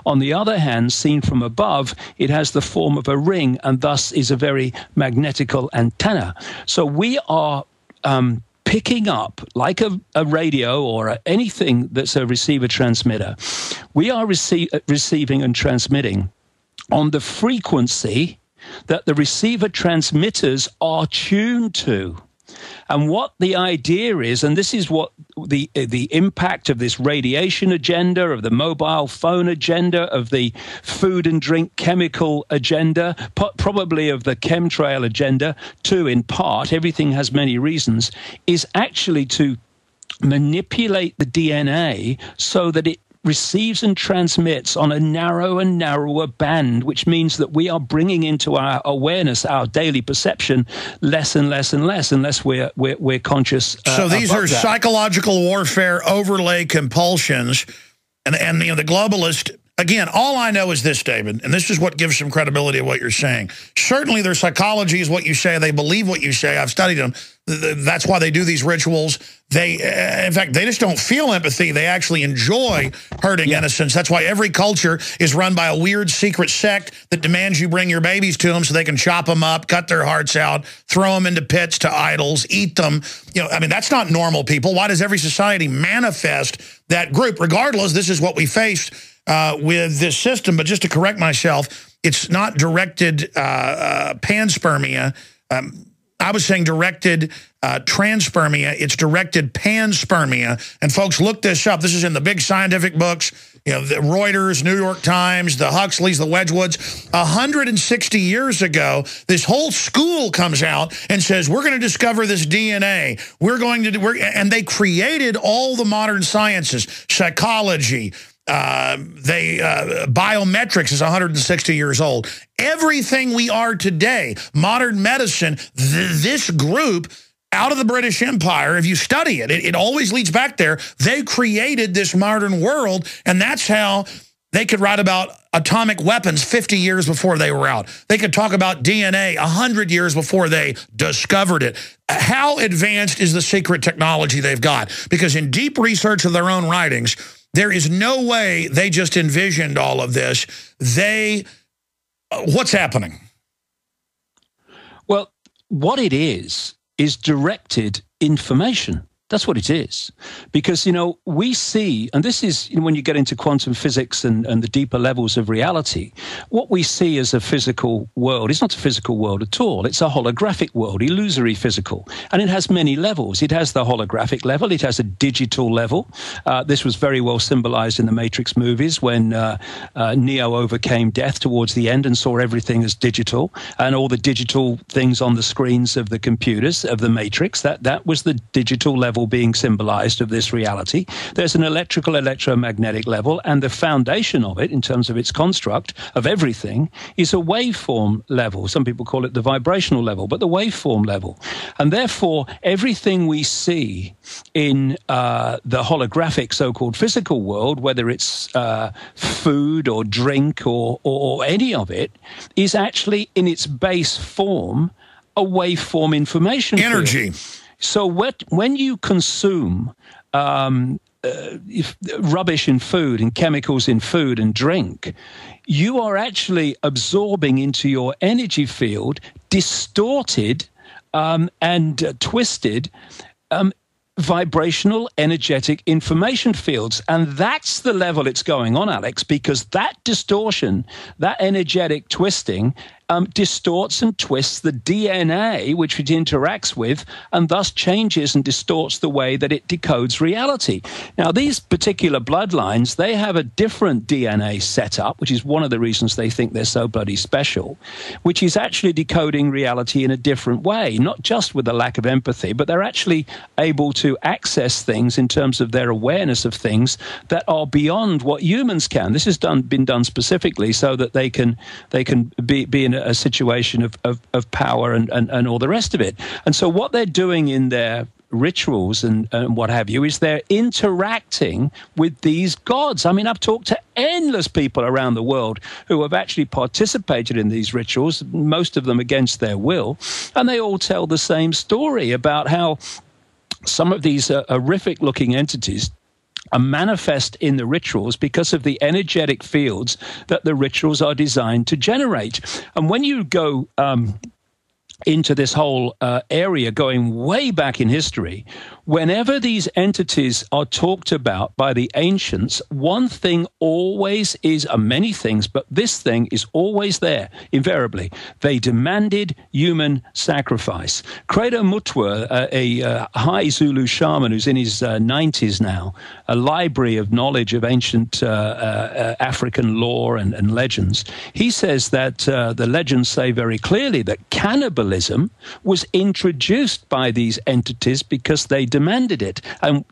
On the other hand, seen from above, it has the form of a ring and thus is a very magnetical antenna. So we are picking up, like a radio or anything that's a receiver transmitter, we are receiving and transmitting on the frequency that the receiver transmitters are tuned to. And what the idea is, and this is what the impact of this radiation agenda, of the mobile phone agenda, of the food and drink chemical agenda, probably of the chemtrail agenda, too, in part, everything has many reasons, is actually to manipulate the DNA so that it receives and transmits on a narrow and narrower band, which means that we are bringing into our awareness, our daily perception, less and less and less, unless we're conscious. So these are psychological warfare overlay compulsions, and you know, the globalist. Again, all I know is this, David, and this is what gives some credibility to what you're saying. Certainly their psychology is what you say. They believe what you say. I've studied them. That's why they do these rituals. They, in fact, they just don't feel empathy. They actually enjoy hurting innocents. That's why every culture is run by a weird secret sect that demands you bring your babies to them so they can chop them up, cut their hearts out, throw them into pits to idols, eat them. You know, I mean, that's not normal, people. Why does every society manifest that group? Regardless, this is what we face with this system. But just to correct myself, it's not directed panspermia. I was saying directed transpermia. It's directed panspermia. And folks, look this up. This is in the big scientific books, you know, the Reuters, New York Times, the Huxleys, the Wedgwoods. 160 years ago, this whole school comes out and says, we're going to discover this DNA. We're going to do, and they created all the modern sciences, psychology, biometrics is 160 years old. Everything we are today, modern medicine, this group out of the British Empire, if you study it, it always leads back there. They created this modern world, and that's how they could write about atomic weapons 50 years before they were out. They could talk about DNA 100 years before they discovered it. How advanced is the secret technology they've got? Because in deep research of their own writings, there is no way they just envisioned all of this. What's happening? Well, what it is directed information. That's what it is. Because, you know, we see, and this is, you know, when you get into quantum physics and the deeper levels of reality, what we see as a physical world is not a physical world at all. It's a holographic world, illusory physical. And it has many levels. It has the holographic level. It has a digital level. This was very well symbolized in the Matrix movies when Neo overcame death towards the end and saw everything as digital, and all the digital things on the screens of the computers of the Matrix. That was the digital level being symbolized of this reality. There's an electrical, electromagnetic level, and the foundation of it, in terms of its construct of everything, is a waveform level. Some people call it the vibrational level, but the waveform level. And therefore, everything we see in the holographic so-called physical world, whether it's food or drink or any of it, is actually in its base form a waveform information energy field. So when you consume rubbish in food and chemicals in food and drink, you are actually absorbing into your energy field distorted and twisted vibrational, energetic information fields. And that's the level it's going on, Alex, because that distortion, that energetic twisting, distorts and twists the DNA which it interacts with, and thus changes and distorts the way that it decodes reality. Now, these particular bloodlines, they have a different DNA setup, which is one of the reasons they think they're so bloody special, which is actually decoding reality in a different way, not just with a lack of empathy, but they're actually able to access things in terms of their awareness of things that are beyond what humans can. This has been done specifically so that they can be in a situation of power and all the rest of it. And so what they're doing in their rituals and what have you is they're interacting with these gods. I mean, I've talked to endless people around the world who have actually participated in these rituals, most of them against their will, and they all tell the same story about how some of these horrific-looking entities manifest in the rituals because of the energetic fields that the rituals are designed to generate. And when you go into this whole area going way back in history, whenever these entities are talked about by the ancients, one thing always is, many things, but this thing is always there, invariably. They demanded human sacrifice. Credo Mutwa, a high Zulu shaman who's in his 90s now, a library of knowledge of ancient African lore and legends, he says that the legends say very clearly that cannibalism was introduced by these entities because they demanded it. And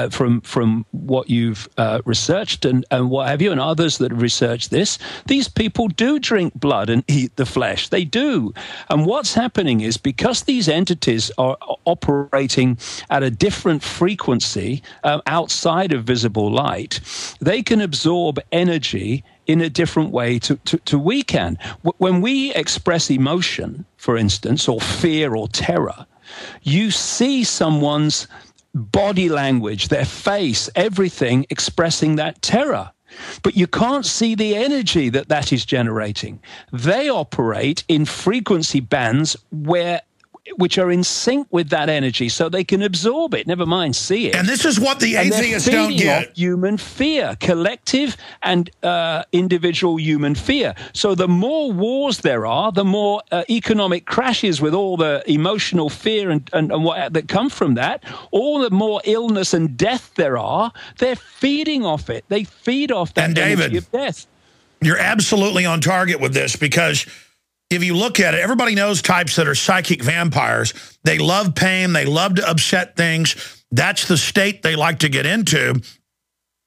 from what you've researched and what have you, and others that have researched this, these people do drink blood and eat the flesh. They do. And what's happening is because these entities are operating at a different frequency outside of visible light, they can absorb energy in a different way to we can. When we express emotion, for instance, or fear or terror, you see someone's body language, their face, everything expressing that terror. But you can't see the energy that is generating. They operate in frequency bands which are in sync with that energy, so they can absorb it, never mind see it. And this is what the atheists don't get. Human fear, collective and individual human fear. So the more wars there are, the more economic crashes with all the emotional fear and what that come from that, all the more illness and death there are, they're feeding off it. They feed off that energy of death. You're absolutely on target with this, because if you look at it, everybody knows types that are psychic vampires. They love pain. They love to upset things. That's the state they like to get into.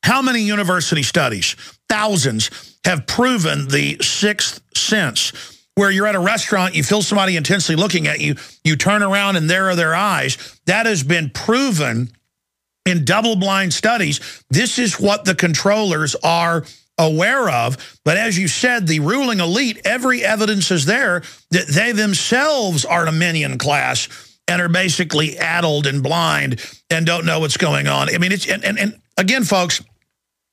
How many university studies, thousands, have proven the sixth sense, where you're at a restaurant, you feel somebody intensely looking at you, you turn around and there are their eyes? That has been proven in double-blind studies. This is what the controllers are aware of. But as you said, the ruling elite, every evidence is there that they themselves are a minion class and are basically addled and blind and don't know what's going on. I mean, it's and again, folks,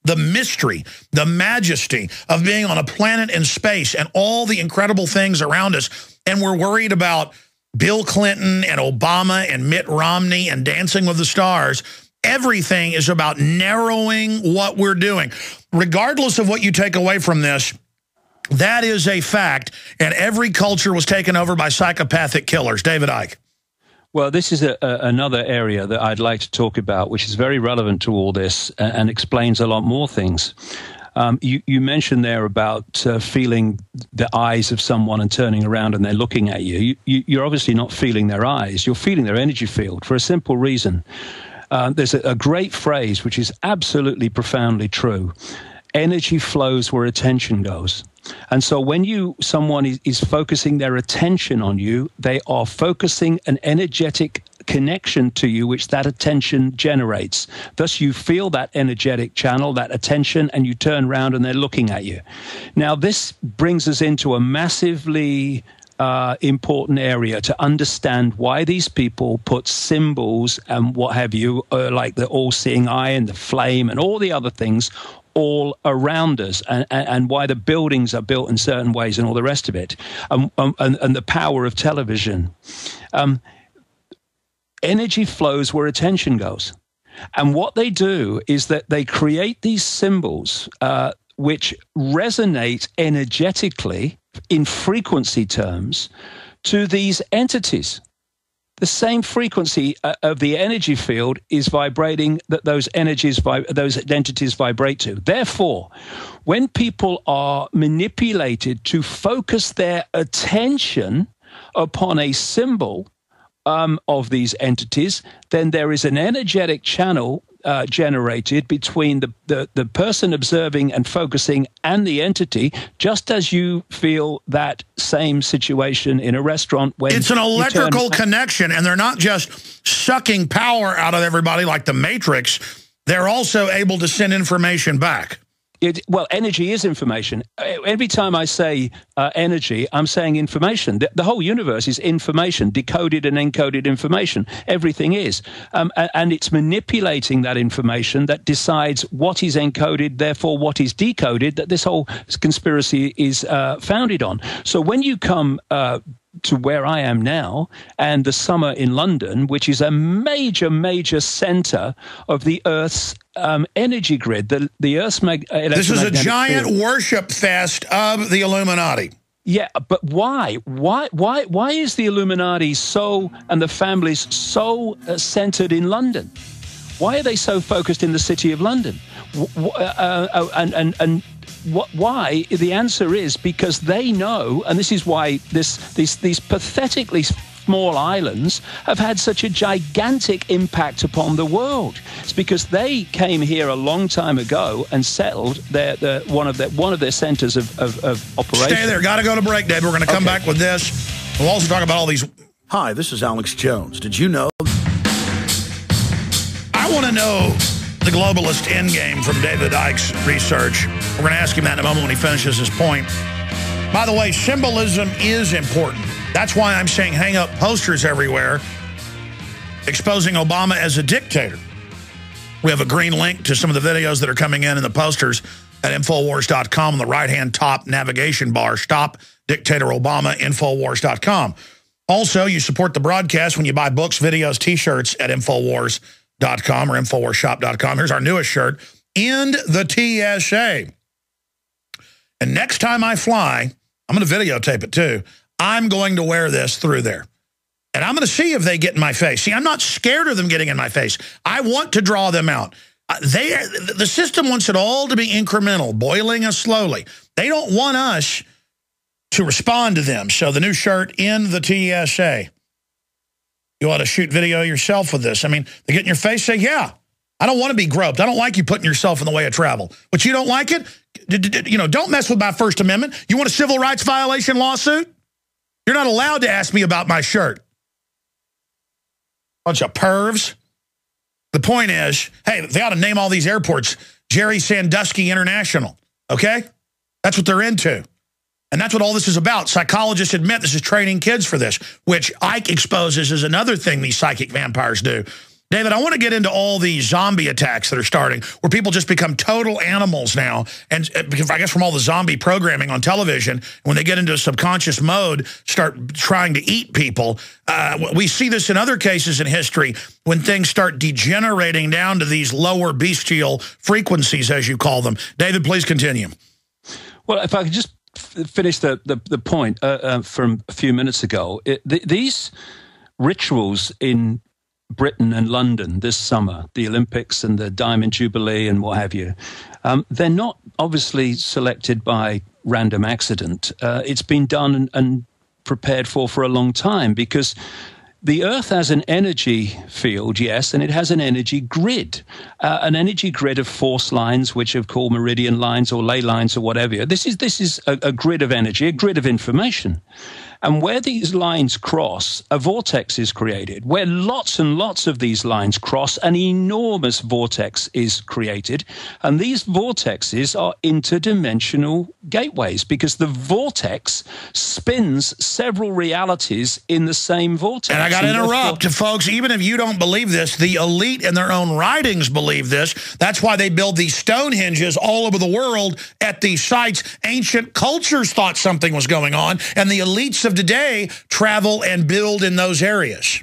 the mystery, the majesty of being on a planet in space and all the incredible things around us, and we're worried about Bill Clinton and Obama and Mitt Romney and Dancing with the Stars. Everything is about narrowing what we're doing. Regardless of what you take away from this, that is a fact, and every culture was taken over by psychopathic killers. David Icke. Well, this is another area that I'd like to talk about, which is very relevant to all this and explains a lot more things. You mentioned there about feeling the eyes of someone and turning around and they're looking at you. You're obviously not feeling their eyes. You're feeling their energy field for a simple reason. There's a great phrase which is absolutely profoundly true. Energy flows where attention goes. And so when someone is focusing their attention on you, they are focusing an energetic connection to you, which that attention generates. Thus, you feel that energetic channel, that attention, and you turn around and they're looking at you. Now, this brings us into a massively important area to understand why these people put symbols and what have you, like the all-seeing eye and the flame and all the other things all around us, and why the buildings are built in certain ways and all the rest of it, and the power of television. Energy flows where attention goes. And what they do is that they create these symbols which resonate energetically in frequency terms to these entities. The same frequency of the energy field is vibrating that those entities vibrate to. Therefore, when people are manipulated to focus their attention upon a symbol of these entities, then there is an energetic channel generated between the person observing and focusing and the entity, just as you feel that same situation in a restaurant when it's an electrical connection, and they're not just sucking power out of everybody like the Matrix. They're also able to send information back. Well, energy is information. Every time I say energy, I'm saying information. The whole universe is information, decoded and encoded information. Everything is. And it's manipulating that information that decides what is encoded, therefore what is decoded, that this whole conspiracy is founded on. So when you come to where I am now, and the summer in London, which is a major center of the Earth's energy grid. The Earth's this is a giant worship fest of the Illuminati. Yeah, but why? Why is the Illuminati so, and the families so centered in London? Why are they so focused in the city of London? Why? The answer is because they know, and this is why these pathetically small islands have had such a gigantic impact upon the world. It's because they came here a long time ago and settled one of their centers of operation. Stay there. Got to go to break, Dave. We're going to come back with this. We'll also talk about all these. Hi, this is Alex Jones. Did you know? I want to know the globalist endgame from David Icke's research. We're going to ask him that in a moment when he finishes his point. By the way, symbolism is important. That's why I'm saying hang up posters everywhere exposing Obama as a dictator. We have a green link to some of the videos that are coming in the posters at Infowars.com on the right-hand top navigation bar. Stop Dictator Obama, Infowars.com. Also, you support the broadcast when you buy books, videos, T-shirts at Infowars.com or InfoWarsShop.com. Here's our newest shirt, End the TSA. And next time I fly, I'm going to videotape it too. I'm going to wear this through there. And I'm going to see if they get in my face. See, I'm not scared of them getting in my face. I want to draw them out. The system wants it all to be incremental, boiling us slowly. They don't want us to respond to them. So the new shirt, in the TSA. You ought to shoot video yourself with this. I mean, they get in your face, say, yeah, I don't want to be groped. I don't like you putting yourself in the way of travel. But you don't like it? You know, don't mess with my First Amendment. You want a civil rights violation lawsuit? You're not allowed to ask me about my shirt. Bunch of pervs. The point is, hey, they ought to name all these airports Jerry Sandusky International, okay? That's what they're into. And that's what all this is about. Psychologists admit this is training kids for this, which Icke exposes is another thing these psychic vampires do. David, I want to get into all these zombie attacks that are starting, where people just become total animals now. And because I guess from all the zombie programming on television, when they get into a subconscious mode, start trying to eat people. We see this in other cases in history when things start degenerating down to these lower bestial frequencies, as you call them. David, please continue. Well, if I could just finish the point from a few minutes ago. These rituals in Britain and London this summer, the Olympics and the Diamond Jubilee and what have you, they're not obviously selected by random accident. It's been done and prepared for a long time, because the Earth has an energy field, yes, and it has an energy grid of force lines, which are called meridian lines or ley lines or whatever. This is a grid of energy, a grid of information. And where these lines cross, a vortex is created. Where lots and lots of these lines cross, an enormous vortex is created. And these vortexes are interdimensional gateways, because the vortex spins several realities in the same vortex. And I got to interrupt, folks. Even if you don't believe this, the elite in their own writings believe this. That's why they build these Stonehenges all over the world at these sites. Ancient cultures thought something was going on, and the elites of today travel and build in those areas.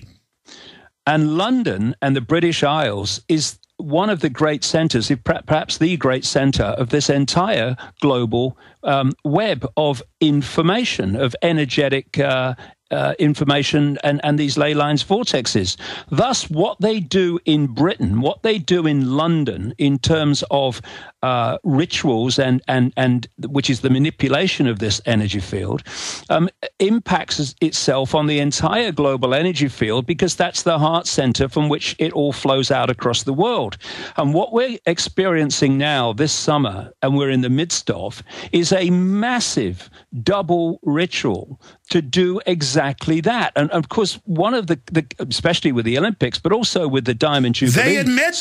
And London and the British Isles is one of the great centers, perhaps the great center of this entire global web of information, of energetic information and these ley lines vortexes. Thus, what they do in Britain, what they do in London in terms of rituals and which is the manipulation of this energy field, impacts itself on the entire global energy field, because that's the heart center from which it all flows out across the world. And what we're experiencing now this summer, and we're in the midst of, is a massive double ritual to do exactly that. And of course, one of the especially with the Olympics, but also with the Diamond Jubilee. They admit